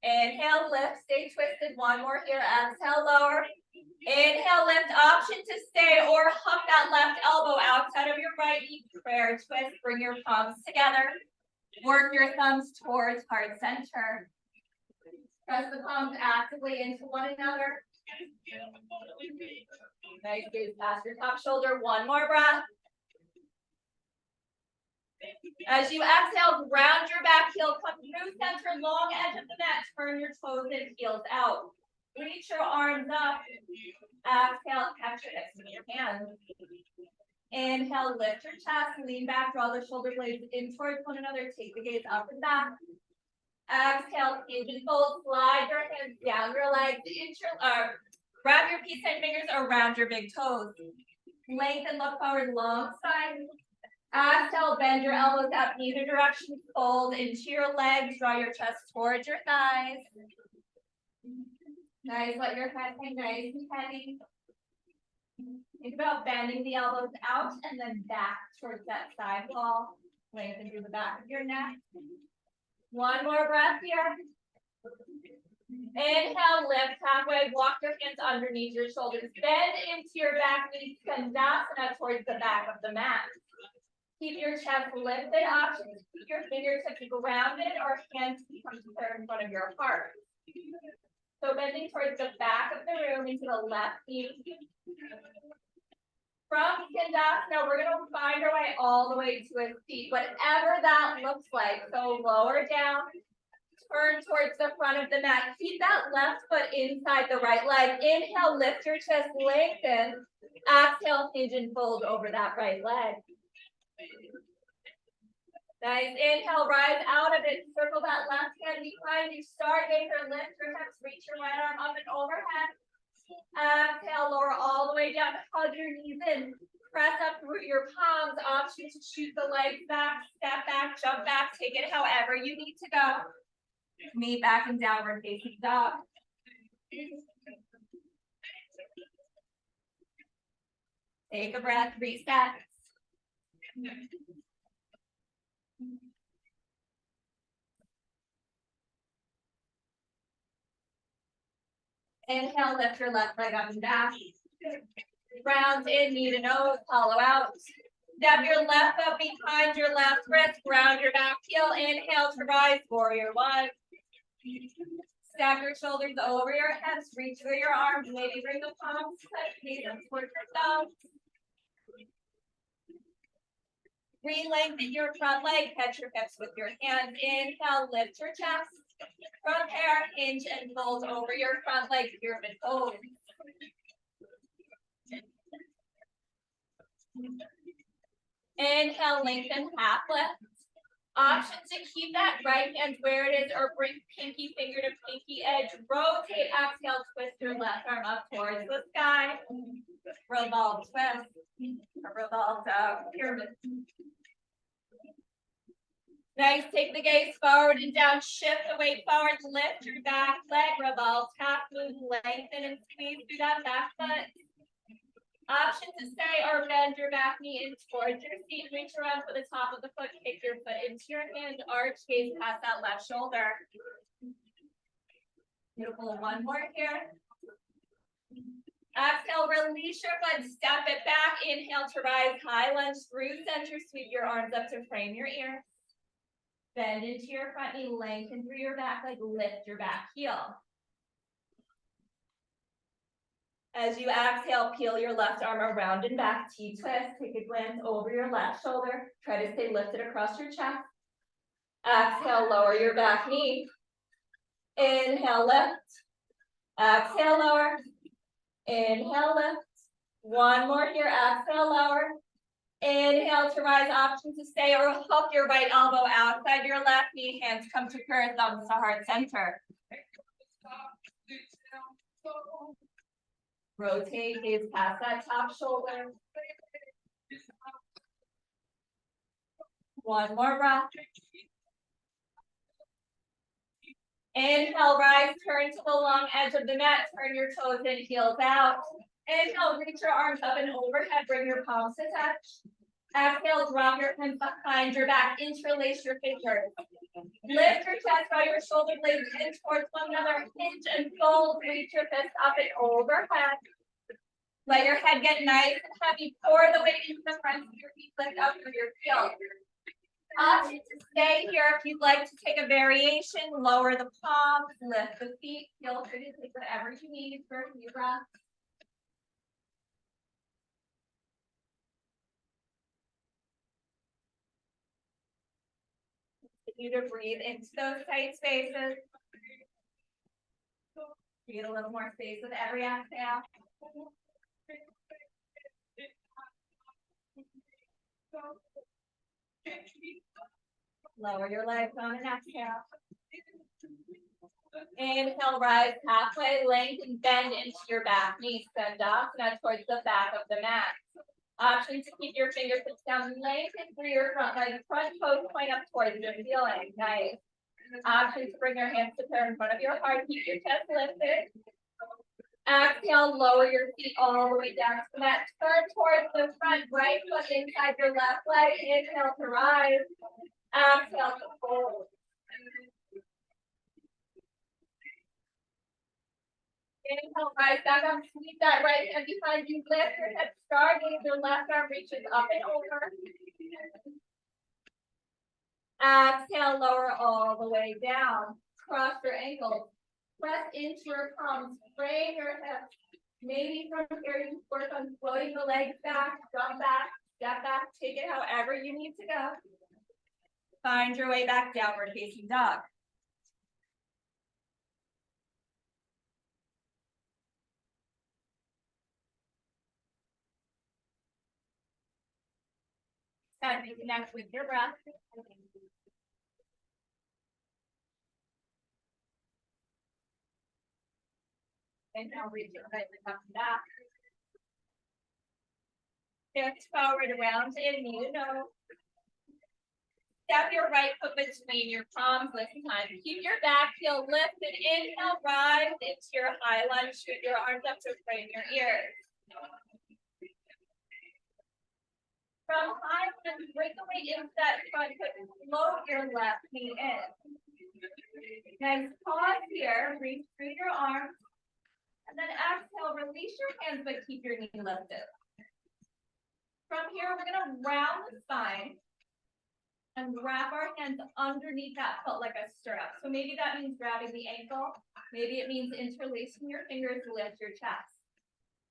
Inhale, lift. Stay twisted. One more here. Exhale, lower. Inhale, lift. Option to stay or hook that left elbow outside of your right knee. Prayer twist. Bring your palms together. Work your thumbs towards heart center. Press the palms actively into one another. Nice, gaze past your top shoulder. One more breath. As you exhale, ground your back heel, come through center, long edge of the mat. Turn your toes in, heels out. Reach your arms up. Exhale, catch your hips with your hands. Inhale, lift your chest, lean back, draw the shoulder blades in towards one another. Take the gaze up and back. Exhale, hinge and fold, slide your hands down your legs, grab your peace sign fingers around your big toes. Lengthen, look forward, long spine. Exhale, bend your elbows up in either direction, fold into your legs, draw your chest towards your thighs. Nice, let your head hang nice and heavy. Think about bending the elbows out and then back towards that side wall. Lengthen through the back of your neck. One more breath here. Inhale, lift halfway, walk your hands underneath your shoulders. Bend into your back knee, Skandasana towards the back of the mat. Keep your chest lifted. Options, keep your fingertips grounded or hands come square in front of your heart. So bending towards the back of the room into the left knee. From Skandasana, we're going to find our way all the way to a seat, whatever that looks like. So lower down, turn towards the front of the mat. Keep that left foot inside the right leg. Inhale, lift your chest, lengthen. Exhale, hinge and fold over that right leg. Nice. Inhale, rise out of it. Circle that left hand behind you. Stargazer, lift your hips, reach your right arm up and overhead. Exhale, lower all the way down, hug your knees in, press up through your palms, option to shoot the legs back, step back, jump back, take it however you need to go. Meet back in downward facing dog. Take a breath, reset. Inhale, lift your left leg up and back. Round in, knee to nose, hollow out. Step your left foot behind your left wrist, ground your back heel. Inhale to rise, warrior one. Stack your shoulders over your hips, reach through your arms, maybe bring the palms, touch knees up towards your thumbs. Re-lengthen your front leg, catch your hips with your hands. Inhale, lift your chest. From there, hinge and fold over your front leg, pyramid fold. Inhale, lengthen half lift. Option to keep that right hand where it is or bring pinky finger to pinky edge. Rotate, exhale, twist your left arm up towards the sky. Revolve, twist. Revolve pyramid. Nice, take the gaze forward and down, shift the weight forward, lift your back leg, revolve, tap, move, lengthen and squeeze through that back foot. Option to stay or bend your back knee in towards your seat, reach around for the top of the foot, kick your foot into your hand, arch, gaze past that left shoulder. Beautiful, one more here. Exhale, release your foot, step it back, inhale to rise, high lunge through center, sweep your arms up to frame your ears. Bend into your front knee, lengthen through your back leg, lift your back heel. As you exhale, peel your left arm around and back, T-twist, take a glance over your left shoulder, try to stay lifted across your chest. Exhale, lower your back knee. Inhale, lift. Exhale, lower. Inhale, lift. One more here, exhale, lower. Inhale to rise, option to stay or hook your right elbow outside your left knee, hands come to prayer, thumbs to heart center. Rotate, gaze past that top shoulder. One more breath. Inhale, rise, turn to the long edge of the mat, turn your toes in, heels out. Inhale, reach your arms up and overhead, bring your palms to touch. Exhale, drop your hands behind your back, interlace your fingers. Lift your chest, draw your shoulder blades in towards one another, hinge and fold, reach your fist up and overhead. Let your head get nice and heavy, pour the weight into the front of your feet, lift up through your heels. Option to stay here if you'd like to take a variation, lower the palms, lift the feet, feel free to take whatever you need for a few breaths. Continue to breathe into those tight spaces. Create a little more space with every exhale. Lower your legs on an exhale. Inhale, rise halfway, lengthen, bend into your back knee, send up, now towards the back of the mat. Option to keep your fingertips down, lengthen through your front leg, front toes point up towards your ceiling. Nice. Option to bring your hands to prayer in front of your heart, keep your chest lifted. Exhale, lower your feet all the way down to the mat. Turn towards the front, right foot inside your left leg. Inhale to rise. Exhale to fold. Inhale, rise back up, sweep that right hand behind you, lift your head, starting your left arm reaches up and over. Exhale, lower all the way down. Cross your ankles. Press into your palms, frame your hips. Maybe from here you work on floating the legs back, drop back, step back, take it however you need to go. Find your way back, downward facing dog. Time to connect with your breath. And now reach your right leg up and back. Shift forward around in, you know. Step your right foot between your palms, lift time. Keep your back heel lifted. Inhale, rise into your high lunge. Shoot your arms up to frame your ears. From high lunge, bring the weight into that front foot and float your left knee in. Then pause here, reach through your arms. And then exhale, release your hands, but keep your knee lifted. From here, we're gonna round the spine and wrap our hands underneath that foot like a stirrup. So maybe that means grabbing the ankle. Maybe it means interlacing your fingers to lift your chest.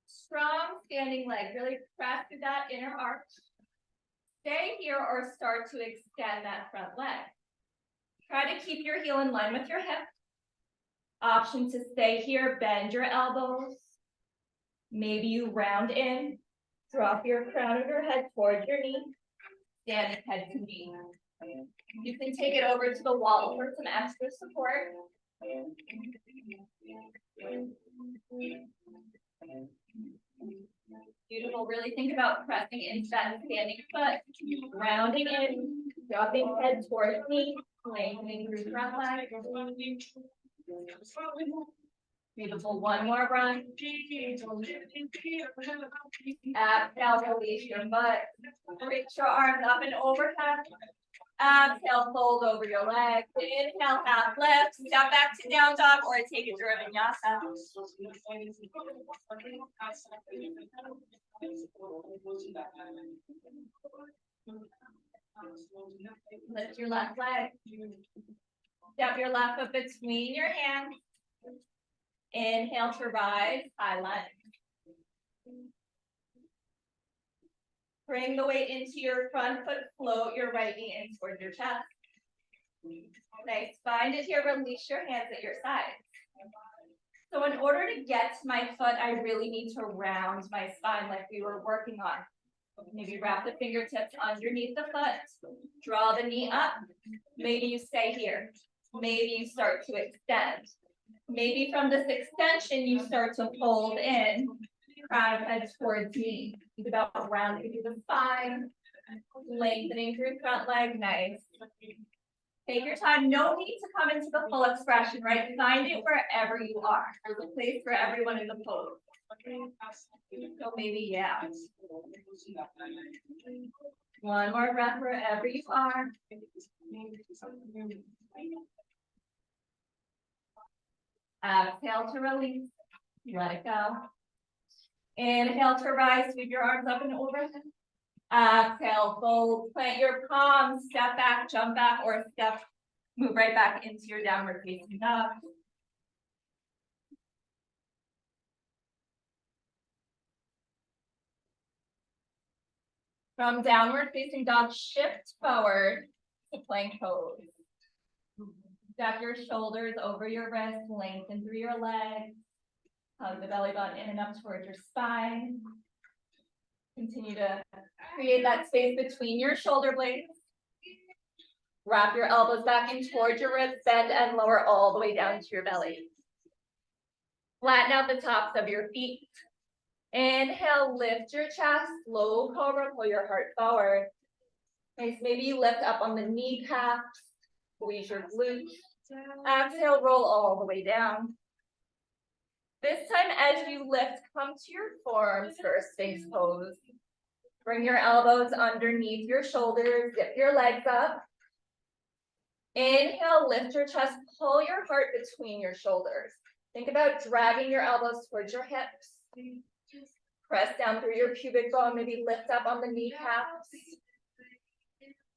Strong standing leg, really press through that inner arch. Stay here or start to extend that front leg. Try to keep your heel in line with your hip. Option to stay here, bend your elbows. Maybe you round in, drop your crown of your head towards your knee, standing head to knee. You can take it over to the wall for some extra support. Beautiful, really think about pressing into that standing foot, rounding in, dropping head towards knee, lengthening through front leg. Beautiful, one more run. Exhale, release your butt. Reach your arms up and overhead. Exhale, fold over your legs. Inhale, half lift. Step back to down dog or take it through a vinyasa. Lift your left leg. Step your left foot between your hands. Inhale to rise, high leg. Bring the weight into your front foot, float your right knee in towards your chest. Nice, find it here, release your hands at your sides. So in order to get to my foot, I really need to round my spine like we were working on. Maybe wrap the fingertips underneath the foot, draw the knee up. Maybe you stay here. Maybe you start to extend. Maybe from this extension, you start to fold in, crown of head towards knee. Think about rounding through the spine, lengthening through front leg, nice. Take your time, no need to come into the full expression, right? Find it wherever you are. There's a place for everyone in the pose. So maybe, yeah. One more breath wherever you are. Exhale to release, let it go. Inhale to rise, sweep your arms up and overhead. Exhale, fold, plant your palms, step back, jump back, or move right back into your downward facing dog. From downward facing dog, shift forward to plank pose. Step your shoulders over your wrists, lengthen through your legs. Hug the belly button in and up towards your spine. Continue to create that space between your shoulder blades. Wrap your elbows back in towards your ribs, bend and lower all the way down to your belly. Flatten out the tops of your feet. Inhale, lift your chest, low cobra, pull your heart forward. Nice, maybe you lift up on the kneecaps, squeeze your glutes. Exhale, roll all the way down. This time as you lift, come to your forearms for a Sphinx pose. Bring your elbows underneath your shoulders, zip your legs up. Inhale, lift your chest, pull your heart between your shoulders. Think about dragging your elbows towards your hips. Press down through your pubic bone, maybe lift up on the kneecaps.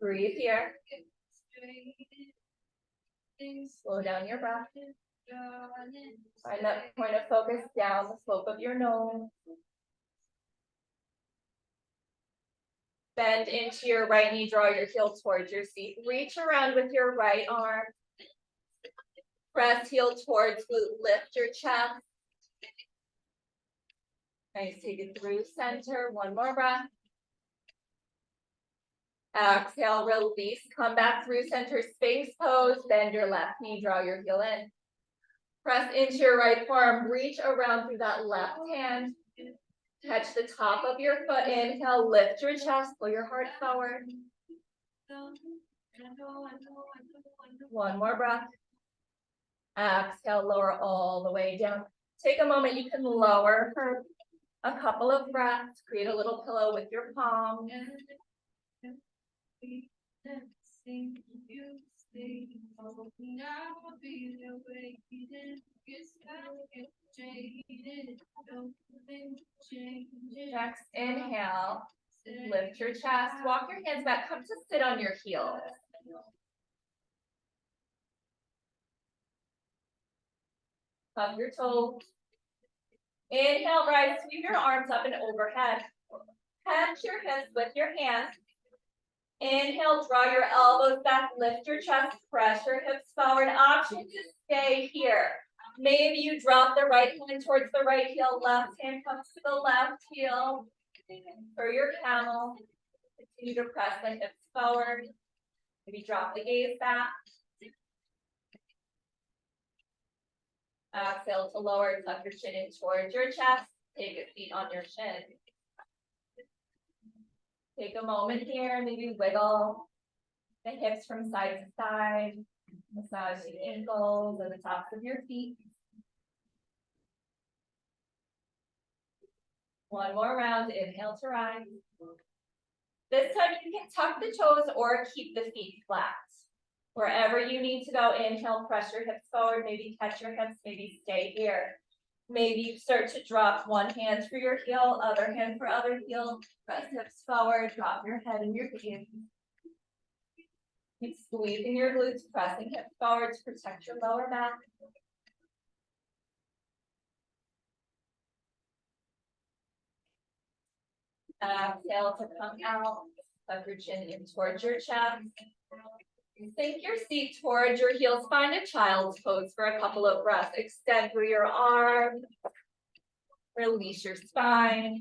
Breathe here. Slow down your breath. Find that point of focus down the slope of your nose. Bend into your right knee, draw your heel towards your seat. Reach around with your right arm. Press heel towards glute, lift your chest. Nice, take it through center, one more breath. Exhale, release, come back through center, Sphinx pose, bend your left knee, draw your heel in. Press into your right forearm, reach around through that left hand. Touch the top of your foot, inhale, lift your chest, pull your heart forward. One more breath. Exhale, lower all the way down. Take a moment, you can lower for a couple of breaths, create a little pillow with your palms. Next, inhale, lift your chest, walk your hands back, come to sit on your heels. Hug your toes. Inhale, rise, sweep your arms up and overhead. Catch your hips with your hands. Inhale, draw your elbows back, lift your chest, press your hips forward. Option to stay here. Maybe you drop the right hand towards the right heel, left hand comes to the left heel. For your camel, continue to press the hips forward. Maybe drop the gaze back. Exhale to lower, tuck your chin in towards your chest. Take a seat on your shin. Take a moment here, maybe wiggle the hips from side to side. Massage the ankles and the tops of your feet. One more round, inhale to rise. This time you can tuck the toes or keep the feet flat. Wherever you need to go, inhale, press your hips forward, maybe catch your hips, maybe stay here. Maybe you start to drop one hand for your heel, other hand for other heel, press hips forward, drop your head and your gaze. Keep squeezing your glutes, pressing hips forward to protect your lower back. Exhale to come out, tuck your chin in towards your chest. Sink your seat towards your heels. Find a child's pose for a couple of breaths. Extend through your arms. Release your spine.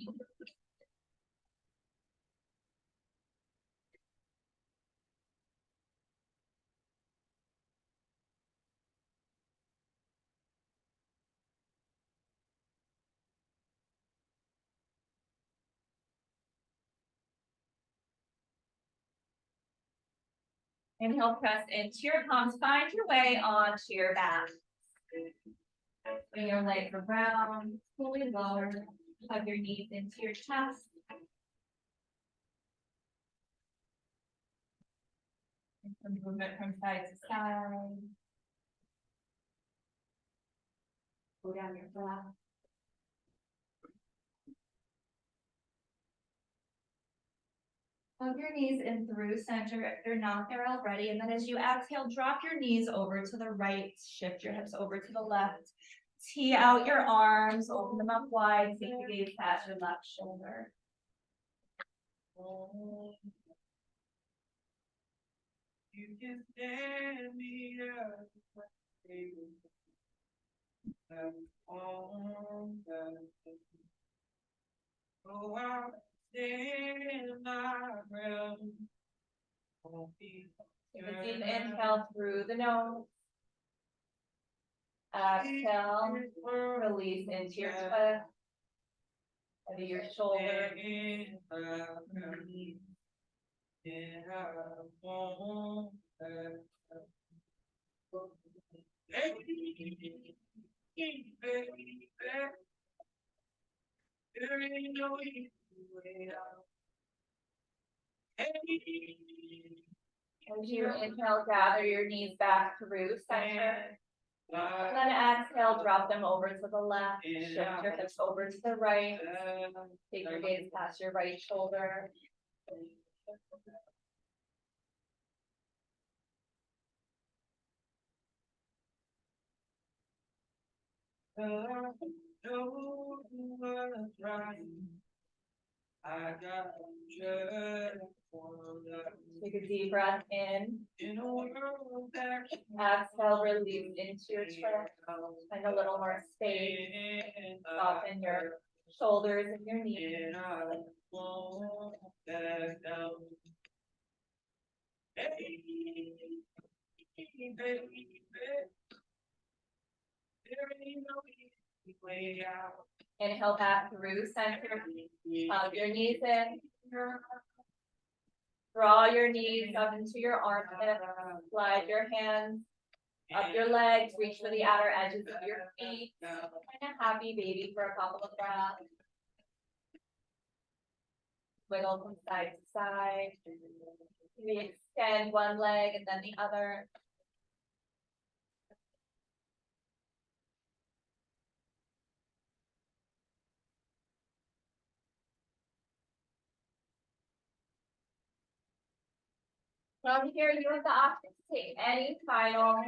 Inhale, press into your palms. Find your way onto your back. Bring your legs around, fully lower. Hug your knees into your chest. And some movement from side to side. Go down your back. Hug your knees in through center if they're not there already. And then as you exhale, drop your knees over to the right. Shift your hips over to the left. Tee out your arms, open them up wide. Take the gaze past your left shoulder. You can stand me up. Oh, I'll stand my ground. Take a deep inhale through the nose. Exhale, release into your twist. Into your shoulder. As you inhale, gather your knees back through center. And then exhale, drop them over to the left. Shift your hips over to the right. Take your gaze past your right shoulder. Take a deep breath in. Exhale, release into your chest. Find a little more space. Soften your shoulders and your knees. Inhale back through center. Hug your knees in. Draw your knees up into your armpits. Slide your hands up your legs. Reach for the outer edges of your feet. Kind of happy baby for a couple of breaths. Wiggle from side to side. Maybe extend one leg and then the other. From here, you have the option to take any final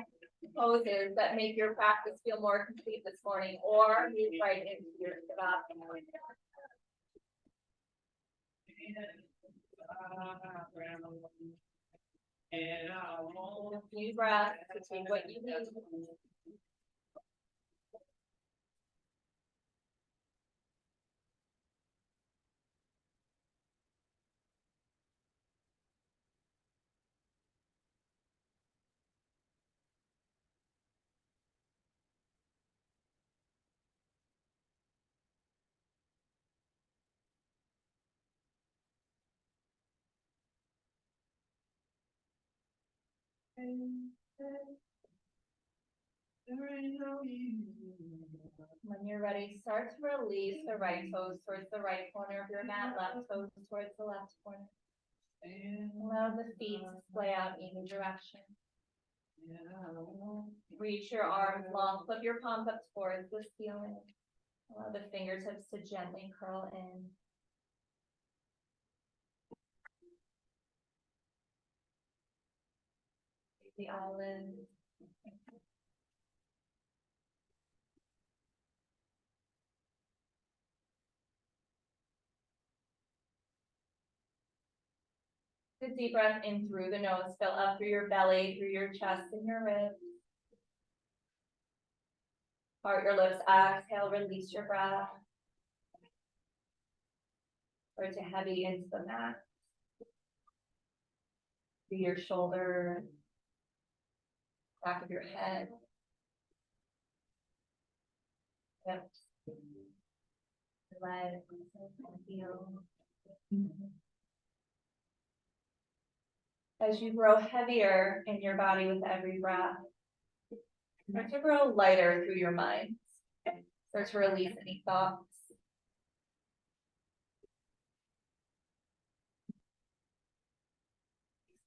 poses that make your practice feel more complete this morning, or move right into your Savasana. my ground. And I won't. Deep breath to take what you need. When you're ready, start to release the right toes towards the right corner of your mat, left toes towards the left corner. Allow the feet to splay out either direction. Reach your arms long, flip your palms up towards the ceiling. Allow the fingertips to gently curl in. The eyelids. Good deep breath in through the nose, fill up through your belly, through your chest and your ribs. Part your lips, exhale, release your breath. Or to heavy into the mat. Through your shoulder, back of your head. Hips. Legs, and heels. As you grow heavier in your body with every breath, start to grow lighter through your mind. Start to release any thoughts.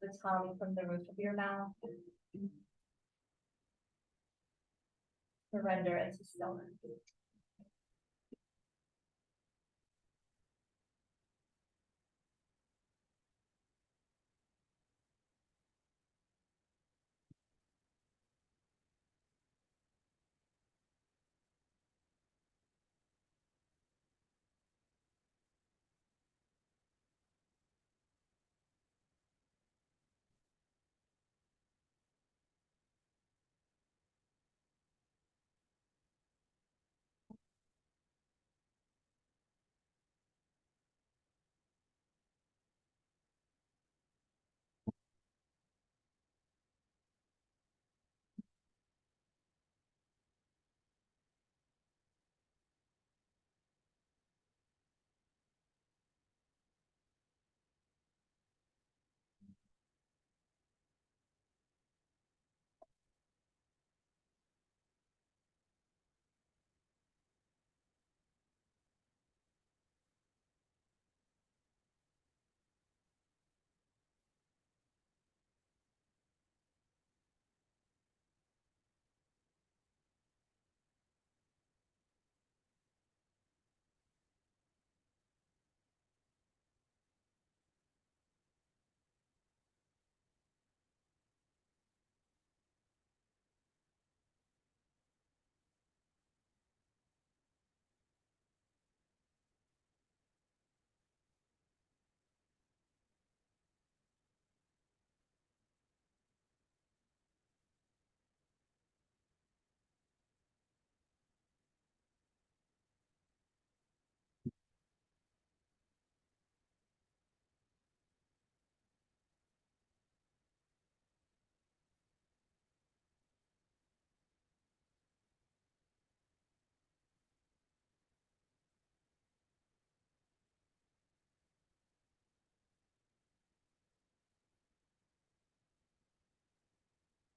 The tongue from the roof of your mouth. Surrender into stillness.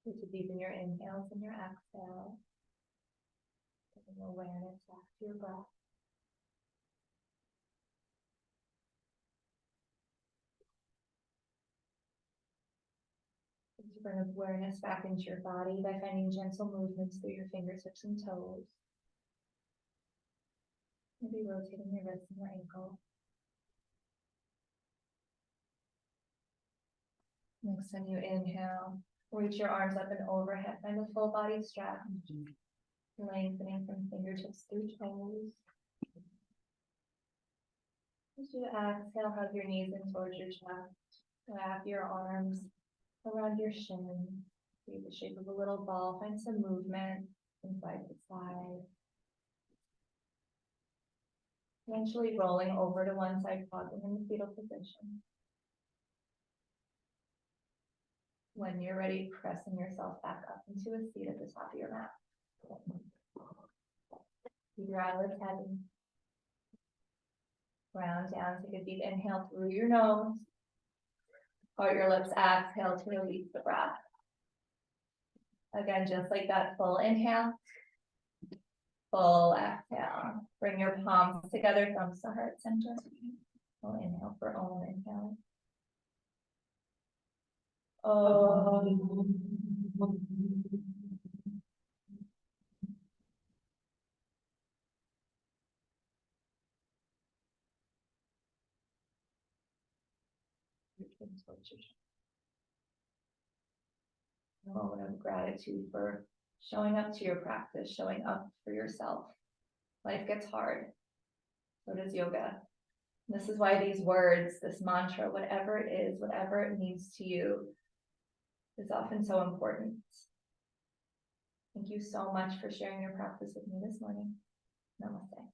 To deepen your inhales and your exhales. Bring awareness back to your breath. To bring awareness back into your body by finding gentle movements through your fingertips and toes. Maybe rotating your wrists and your ankle. Next time you inhale, reach your arms up and overhead, find a full body stretch. Lengthening from fingertips through toes. As you exhale, hug your knees in towards your chest. Wrap your arms around your shin. Create the shape of a little ball. Find some movement from side to side. Eventually rolling over to one side, pausing in the fetal position. When you're ready, pressing yourself back up into a seat at the top of your mat. Keep your eyelids heavy. Round down, take a deep inhale through your nose. Part your lips, exhale to release the breath. Again, just like that, full inhale. Full exhale. Bring your palms together, thumbs to heart center. Full inhale for Om. Inhale. Om. A moment of gratitude for showing up to your practice, showing up for yourself. Life gets hard. So does yoga. This is why these words, this mantra, whatever it is, whatever it means to you, is often so important. Thank you so much for sharing your practice with me this morning. Namaste.